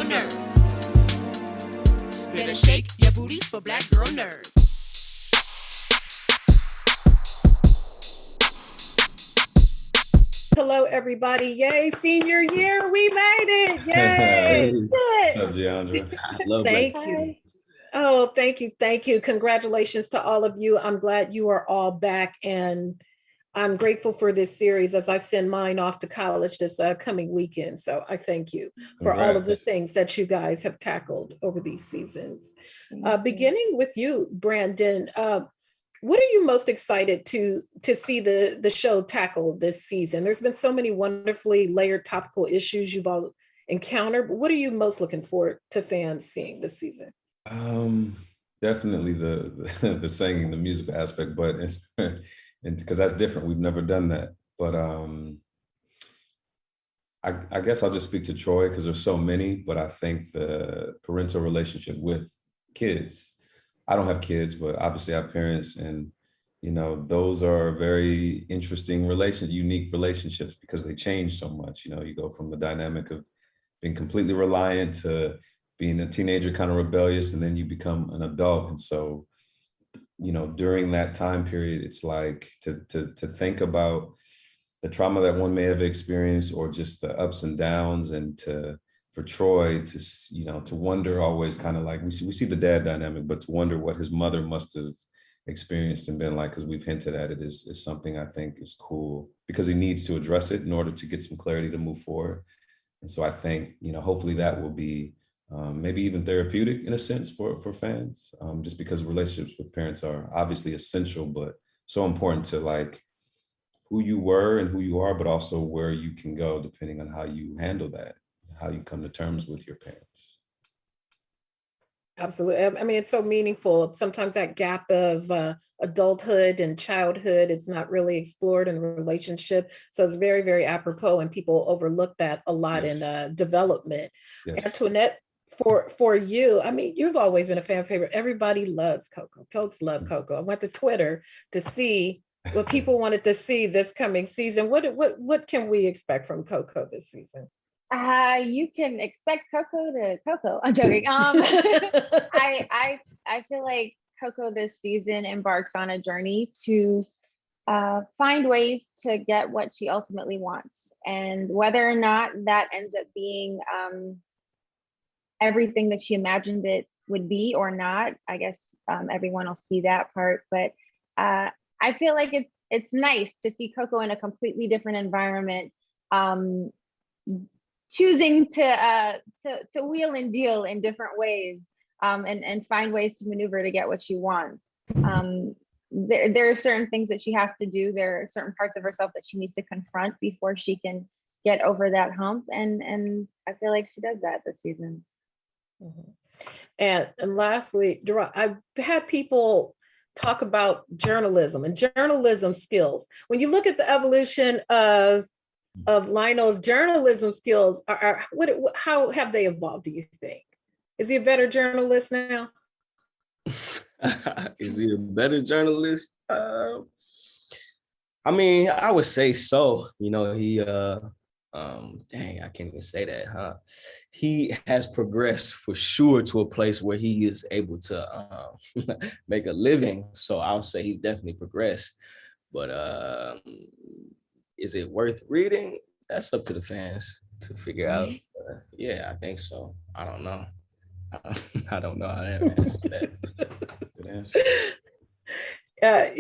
nerves. Better shake your booties for black girl nerves. Hello, everybody. Yay, senior year. We made it. Yay. What's up, Deandra? Thank you. Oh, thank you. Thank you. Congratulations to all of you. I'm glad you are all back, and I'm grateful for this series as I send mine off to college this coming weekend. So I thank you for all of the things that you guys have tackled over these seasons. Beginning with you, Brandon, what are you most excited to see the show tackle this season? There's been so many wonderfully layered topical issues you've all encountered, but what are you most looking forward to fans seeing this season? Definitely the singing, the musical aspect, but it's because that's different. We've never done that. But I guess I'll just speak to Troy because there's so many, but I think the parental relationship with kids. I don't have kids, but obviously I have parents, and those are very interesting unique relationships because they change so much. You go from the dynamic of being completely reliant to being a teenager, kind of rebellious, and then you become an adult. And so, during that time period, it's like to think about the trauma that one may have experienced, or just the ups and downs, and for Troy to wonder always, kind of like we see the dad dynamic, but to wonder what his mother must have experienced and been like, because we've hinted at it, is something I think is cool because he needs to address it in order to get some clarity to move forward. And so I think, hopefully that will be maybe even therapeutic in a sense for fans, just because relationships with parents are obviously essential, but so important to like who you were and who you are, but also where you can go depending on how you handle that, how you come to terms with your parents. Absolutely. I mean, it's so meaningful. Sometimes that gap of adulthood and childhood, it's not really explored in a relationship. So it's very, very apropos, and people overlook that a lot in development. Yes. Antoinette, for you, I mean, you've always been a fan favorite. Everybody loves Coco. Folks love Coco. I went to Twitter to see what people wanted to see this coming season. What can we expect from Coco this season? You can expect Coco to Coco. I'm joking. I feel like Coco this season embarks on a journey to find ways to get what she ultimately wants, and whether or not that ends up being everything that she imagined it would be or not, I guess everyone will see that part. But I feel like it's nice to see Coco in a completely different environment. Choosing to wheel and deal in different ways, and find ways to maneuver to get what she wants. There are certain things that she has to do. There are certain parts of herself that she needs to confront before she can get over that hump. And I feel like she does that this season. Mm-hmm. And lastly, DeRon, I've had people talk about journalism and journalism skills. When you look at the evolution of Lionel's journalism skills, how have they evolved, do you think? Is he a better journalist now? Is he a better journalist? I mean, I would say so. He dang, I can't even say that, huh? He has progressed for sure to a place where he is able to make a living. So I'll say he's definitely progressed. But is it worth reading? That's up to the fans to figure out. Yeah, I think so. I don't know. I don't know how to answer that. Good answer.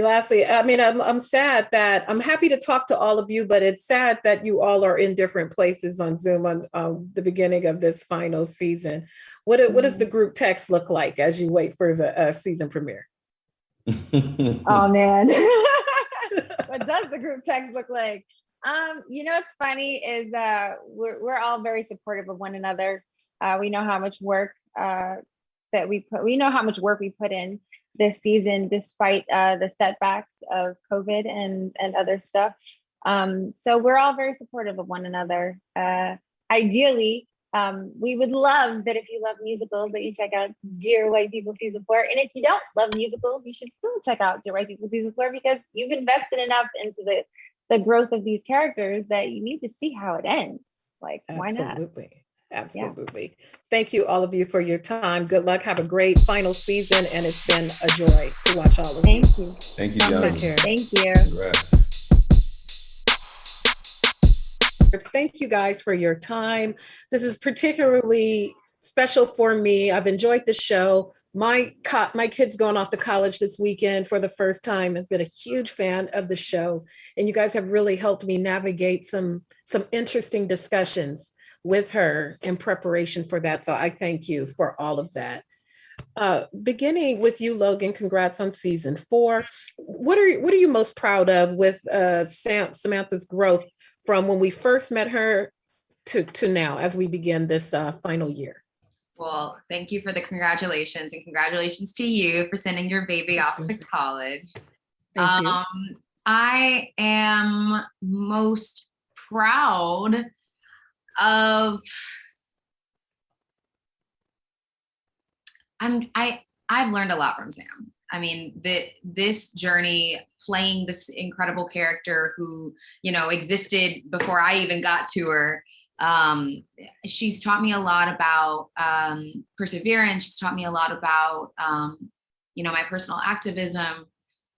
Lastly, I mean, I'm sad that I'm happy to talk to all of you, but it's sad that you all are in different places on Zoom on the beginning of this final season. What does the group text look like as you wait for the season premiere? Oh man. What does the group text look like? What's funny is we're all very supportive of one another. We know how much work we know how much work we put in this season, despite the setbacks of COVID and other stuff. So we're all very supportive of one another. Ideally, we would love that if you love musicals, that you check out Dear White People Season 4. And if you don't love musicals, you should still check out Dear White People Season 4, because you've invested enough into the growth of these characters that you need to see how it ends. It's like, why not? Absolutely. Thank you, all of you, for your time. Good luck. Have a great final season. And it's been a joy to watch all of you. Thank you. Thank you, gentlemen. Thank you. Congrats. Thank you guys for your time. This is particularly special for me. I've enjoyed the show. My kid's going off to college this weekend for the first time, has been a huge fan of the show. And you guys have really helped me navigate some interesting discussions with her in preparation for that. So I thank you for all of that. Beginning with you, Logan, congrats on season 4. What are you most proud of with Samantha's growth from when we first met her to now as we begin this final year? Well, thank you for the congratulations, and congratulations to you for sending your baby off to college. Thank you. I am most proud of I've learned a lot from Sam. I mean, this journey playing this incredible character who, existed before I even got to her. She's taught me a lot about perseverance. She's taught me a lot about, my personal activism.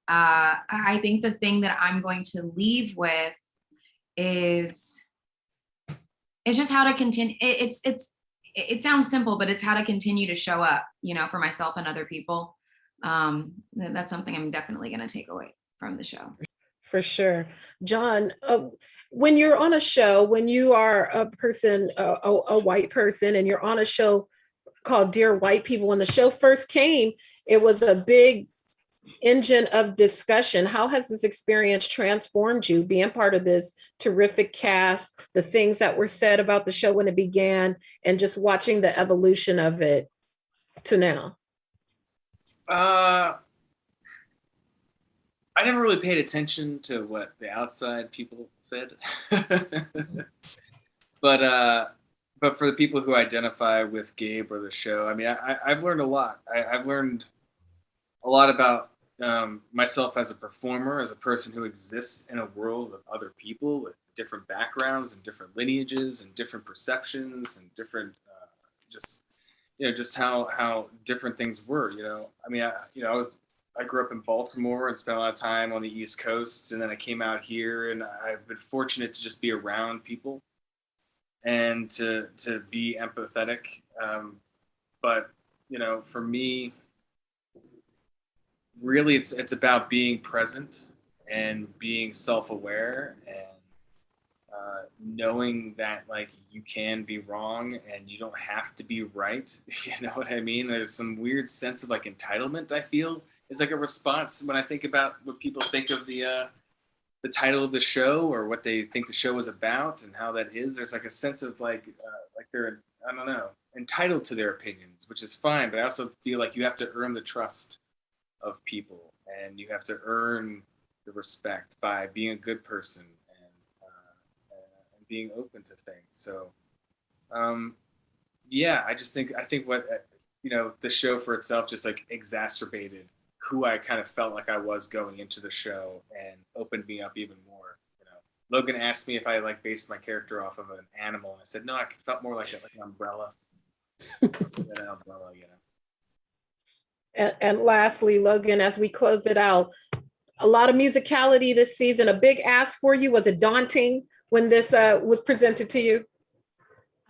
I think the thing that I'm going to leave with is just how to continue. It sounds simple, but it's how to continue to show up, for myself and other people. That's something I'm definitely going to take away from the show. For sure. John, when you're on a show, when you are a person, a white person, and you're on a show called Dear White People, when the show first came, it was a big engine of discussion. How has this experience transformed you, being part of this terrific cast, the things that were said about the show when it began, and just watching the evolution of it to now? I never really paid attention to what the outside people said. But for the people who identify with Gabe or the show, I mean, I've learned a lot. I've learned a lot about myself as a performer, as a person who exists in a world of other people with different backgrounds and different lineages and different perceptions and different, just how different things were. I mean, I grew up in Baltimore and spent a lot of time on the East Coast, and then I came out here, and I've been fortunate to just be around people and to be empathetic. But for me, really, it's about being present and being self-aware and knowing that you can be wrong and you don't have to be right. You know what I mean? There's some weird sense of entitlement, I feel, is a response when I think about what people think of the title of the show or what they think the show is about and how that is. There's a sense of they're, I don't know, entitled to their opinions, which is fine. But I also feel you have to earn the trust of people, and you have to earn the respect by being a good person and being open to things. So, I think what the show for itself just exacerbated who I kind of felt like I was going into the show and opened me up even more. Logan asked me if I based my character off of an animal, and I said no, I felt more like an umbrella. An umbrella, And lastly, Logan, as we close it out, a lot of musicality this season. A big ask for you. Was it daunting when this was presented to you?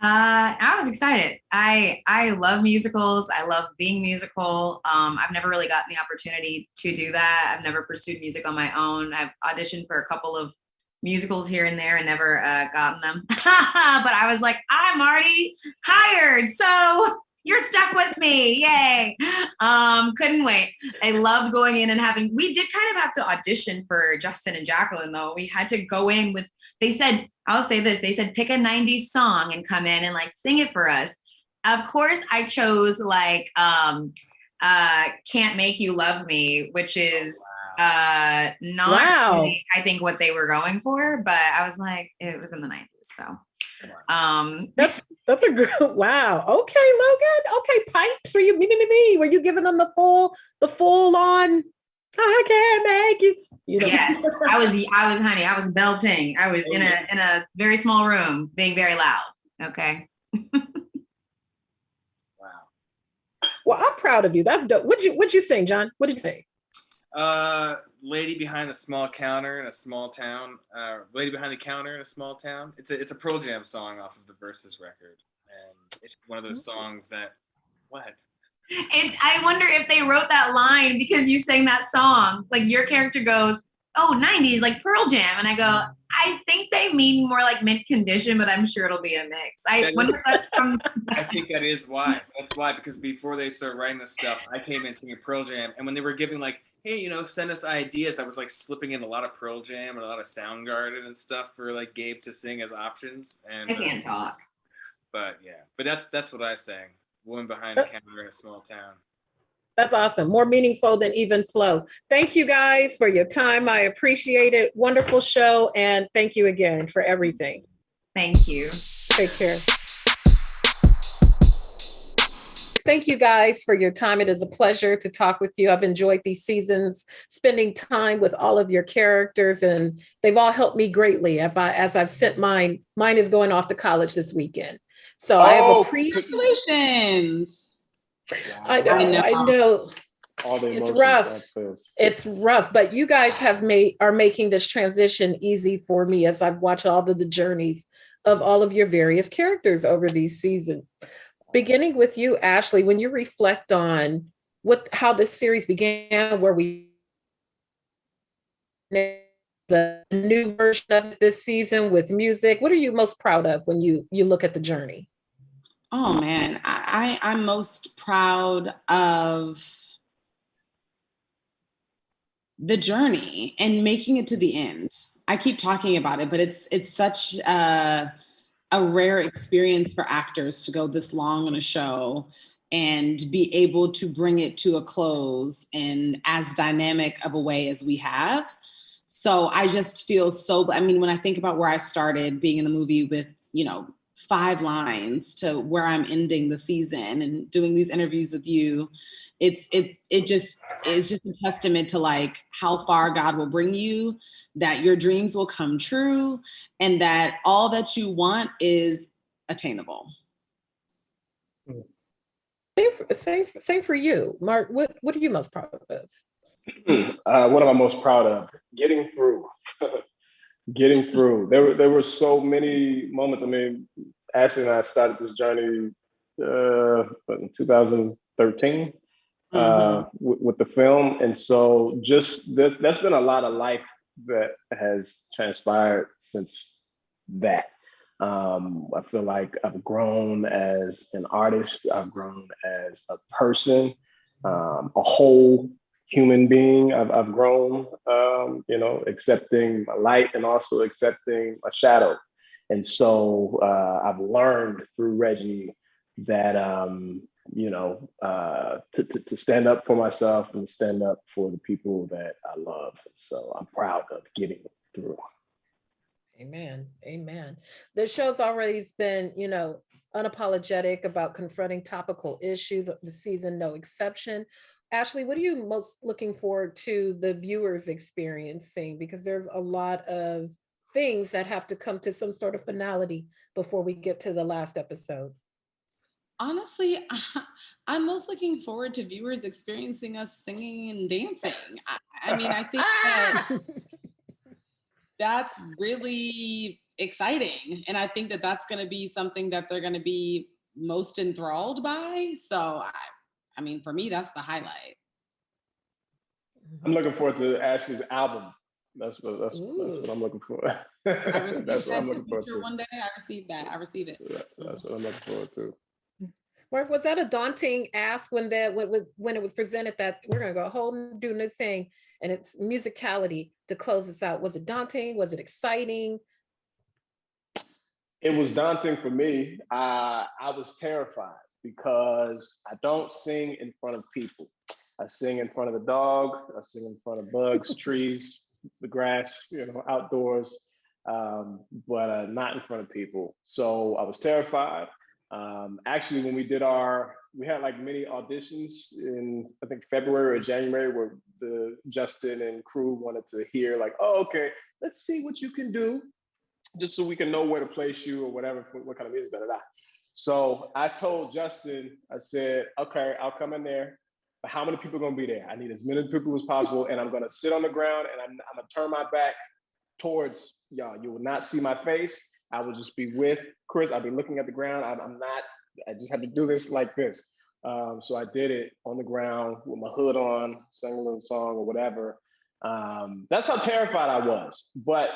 I was excited. I love musicals. I love being musical. I've never really gotten the opportunity to do that. I've never pursued music on my own. I've auditioned for a couple of musicals here and there and never gotten them. But I was like, I'm already hired, so you're stuck with me. Yay. Couldn't wait. I loved going in and we did kind of have to audition for Justin and Jaclyn, though. We had to go in with, they said, I'll say this, they said, pick a 90s song and come in and sing it for us. Of course, I chose Can't Make You Love Me, which is not really, I think, what they were going for, but I was like, it was in the 90s. So that's a good, wow. Okay, Logan. Okay, pipes. Were you me? Were you giving them the full on? I can't make you. Yes, I was belting. I was in a very small room, being very loud. Okay. Well, I'm proud of you. That's dope. What'd you sing, John? What did you say? Lady Behind the Small Counter in a Small Town. Lady Behind the Counter in a Small Town. It's a Pearl Jam song off of the Versus record, and it's one of those songs that what. I wonder if they wrote that line because you sang that song. Like your character goes, "Oh, 90s, like Pearl Jam," and I go, "I think they mean more like Mint Condition, but I'm sure it'll be a mix." I wonder if that's from. I think that is why. That's why, because before they started writing this stuff, I came in singing Pearl Jam, and when they were giving like, hey, send us ideas, I was like slipping in a lot of Pearl Jam and a lot of Soundgarden and stuff for like Gabe to sing as options. And I can't talk. But yeah, but that's what I sang. Woman Behind the Counter in a Small Town. That's awesome. More meaningful than even flow. Thank you guys for your time. I appreciate it. Wonderful show. And thank you again for everything. Thank you. Take care. Thank you guys for your time. It is a pleasure to talk with you. I've enjoyed these seasons, spending time with all of your characters, and they've all helped me greatly as I've sent mine. Mine is going off to college this weekend. So I have appreciated. Congratulations. I know. All the It's emotions rough. It's rough, but you guys are making this transition easy for me as I've watched all of the journeys of all of your various characters over these seasons. Beginning with you, Ashley, when you reflect on how this series began, where we the new version of it this season with music, what are you most proud of when you look at the journey? Oh man, I'm most proud of the journey and making it to the end. I keep talking about it, but it's such a rare experience for actors to go this long on a show and be able to bring it to a close in as dynamic of a way as we have. So I just feel when I think about where I started being in the movie with, 5 lines to where I'm ending the season and doing these interviews with you, it just is just a testament to like how far God will bring you, that your dreams will come true, and that all that you want is attainable. Same for you, Marque. What are you most proud of? What am I most proud of? Getting through. Getting through. There were so many moments. I mean, Ashley and I started this journey in 2013 with the film, and so just that's been a lot of life that has transpired since that. I feel like I've grown as an artist. I've grown as a person, a whole human being. I've grown, accepting my light and also accepting my shadow. And so I've learned through Reggie that, to stand up for myself and stand up for the people that I love. So I'm proud of getting through. Amen. Amen. The show's always been, unapologetic about confronting topical issues. The season, no exception. Ashley, what are you most looking forward to the viewers experiencing? Because there's a lot of things that have to come to some sort of finality before we get to the last episode. Honestly, I'm most looking forward to viewers experiencing us singing and dancing. I think that that's really exciting. And I think that that's going to be something that they're going to be most enthralled by. So, for me, that's the highlight. I'm looking forward to Ashley's album. That's what I'm looking for. That's what I'm looking forward to. One day I receive that. I receive it. That's what I'm looking forward to. Marque, was that a daunting ask when it was presented that we're going to go whole and do new thing and it's musicality to close this out? Was it daunting? Was it exciting? It was daunting for me. I was terrified because I don't sing in front of people. I sing in front of the dog. I sing in front of bugs, trees, the grass, outdoors, but not in front of people. So I was terrified. Actually, when we had like many auditions in, I think, February or January, where Justin and crew wanted to hear like, oh, okay, let's see what you can do, just so we can know where to place you or whatever, what kind of music, So I told Justin, I said, okay, I'll come in there. But how many people are gonna be there? I need as many people as possible, and I'm gonna sit on the ground and I'm gonna turn my back towards y'all. You will not see my face. I will just be with Chris. I'll be looking at the ground. I just have to do this like this. So I did it on the ground with my hood on, sang a little song or whatever. That's how terrified I was. But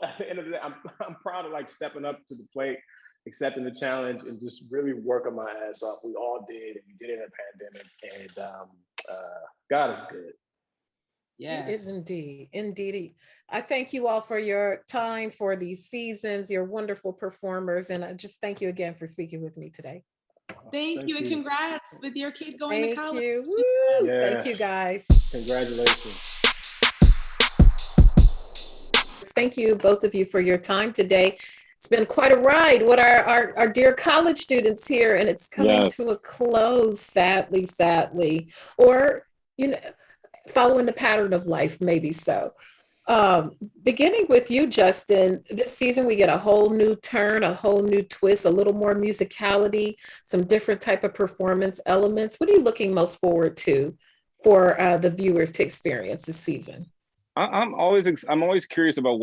at the end of the day, I'm proud of like stepping up to the plate, accepting the challenge, and just really working my ass off. We all did, and we did it in a pandemic. And God is good. Yeah, It is indeed. Indeed. I thank you all for your time for these seasons, you're wonderful performers. And I just thank you again for speaking with me today. thank you, and congrats with your kid going to Thank college. you. Woo! Yeah. Thank you, guys. Congratulations. Thank you, both of you, for your time today. It's been quite a ride with our dear college students here, and it's coming to a close, sadly, or, following the pattern of life, maybe so. Beginning with you, Justin, this season we get a whole new turn, a whole new twist, a little more musicality, some different type of performance elements. What are you looking most forward to for the viewers to experience this season? I'm always curious about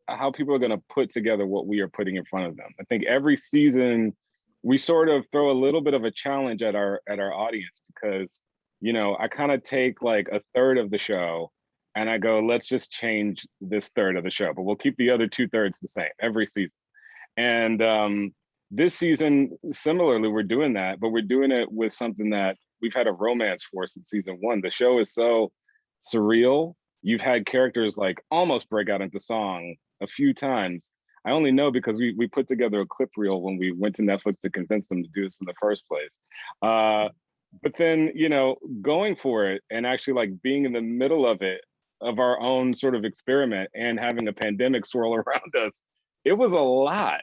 how people are going to put together what we are putting in front of them. I think every season we sort of throw a little bit of a challenge at our audience, because I kind of take like a third of the show and I go, let's just change this third of the show, but we'll keep the other 2/3 the same every season. And this season, similarly, we're doing that, but we're doing it with something that we've had a romance for since season 1. The show is so surreal. You've had characters like almost break out into song a few times. I only know because we put together a clip reel when we went to Netflix to convince them to do this in the first place. But then, going for it and actually like being in the middle of it, of our own sort of experiment, and having a pandemic swirl around us, it was a lot.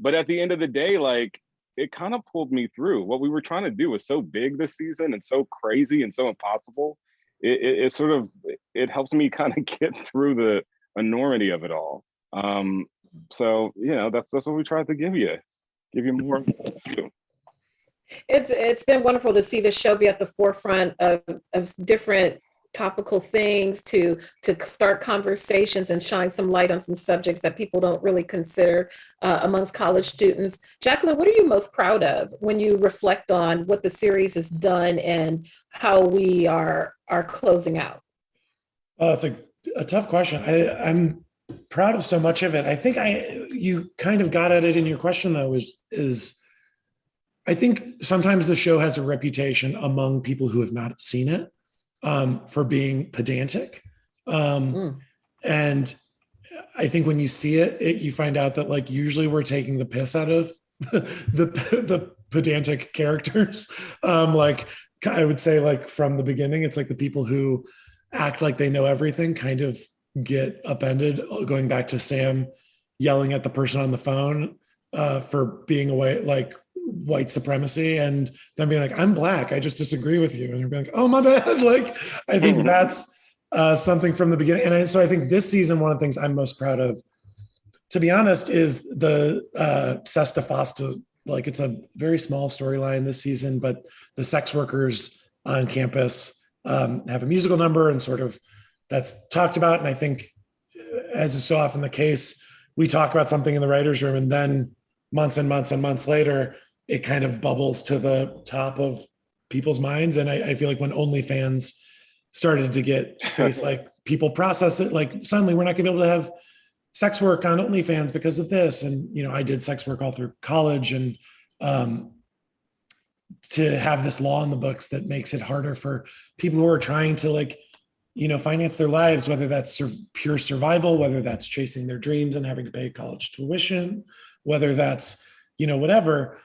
But at the end of the day, like, it kind of pulled me through. What we were trying to do was so big this season and so crazy and so impossible. It sort of, it helped me kind of get through the enormity of it all. So, that's what we tried to give you more. It's been wonderful to see the show be at the forefront of different topical things, to start conversations and shine some light on some subjects that people don't really consider amongst college students. Jaclyn, what are you most proud of when you reflect on what the series has done and how we are closing out? Oh, it's a tough question. I'm proud of so much of it. I think you kind of got at it in your question, though, is I think sometimes the show has a reputation among people who have not seen it for being pedantic. And I think when you see it, you find out that like usually we're taking the piss out of the pedantic characters. Like I would say, like from the beginning, it's like the people who act like they know everything kind of get upended, going back to Sam yelling at the person on the phone for being away, like white supremacy, and then being like, I'm Black, I just disagree with you. And you're like, oh, my bad. Like, I think that's something from the beginning. And so I think this season, one of the things I'm most proud of, to be honest, is the Sesta Fosta. Like, it's a very small storyline this season, but the sex workers on campus have a musical number, and sort of that's talked about. And I think, as is so often the case, we talk about something in the writer's room, and then months and months and months later, it kind of bubbles to the top of people's minds. And I feel like when OnlyFans started to get faced, like people process it, like suddenly we're not gonna be able to have sex work on OnlyFans because of this. And, I did sex work all through college, and to have this law in the books that makes it harder for people who are trying to finance their lives, whether that's pure survival, whether that's chasing their dreams and having to pay college tuition, whether that's, whatever.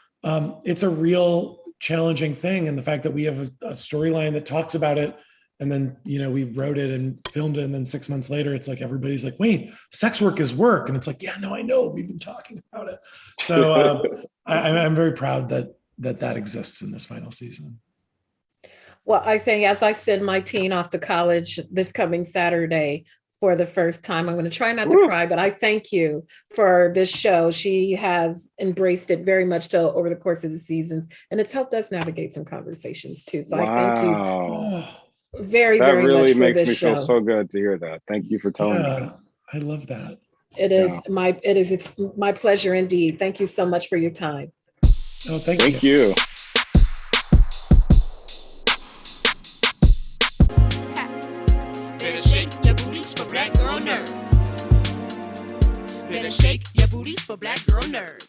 It's a real challenging thing. And the fact that we have a storyline that talks about it, and then, we wrote it and filmed it, and then 6 months later, it's like, everybody's like, wait, sex work is work. And it's like, yeah, no, I know, we've been talking about it. So I'm very proud that exists in this final season. Well, I think as I send my teen off to college this coming Saturday, for the first time. I'm going to try not to cry, but I thank you for this show. She has embraced it very much so over the course of the seasons, and it's helped us navigate some conversations too. So I thank you very, that very really much for makes this me show. feel so good to hear that. Thank you for telling me that. I love that. It is my pleasure indeed. Thank you so much for your time. Oh, thank you. Better shake your booties for black girl nerves. Better shake your booties for black girl nerves.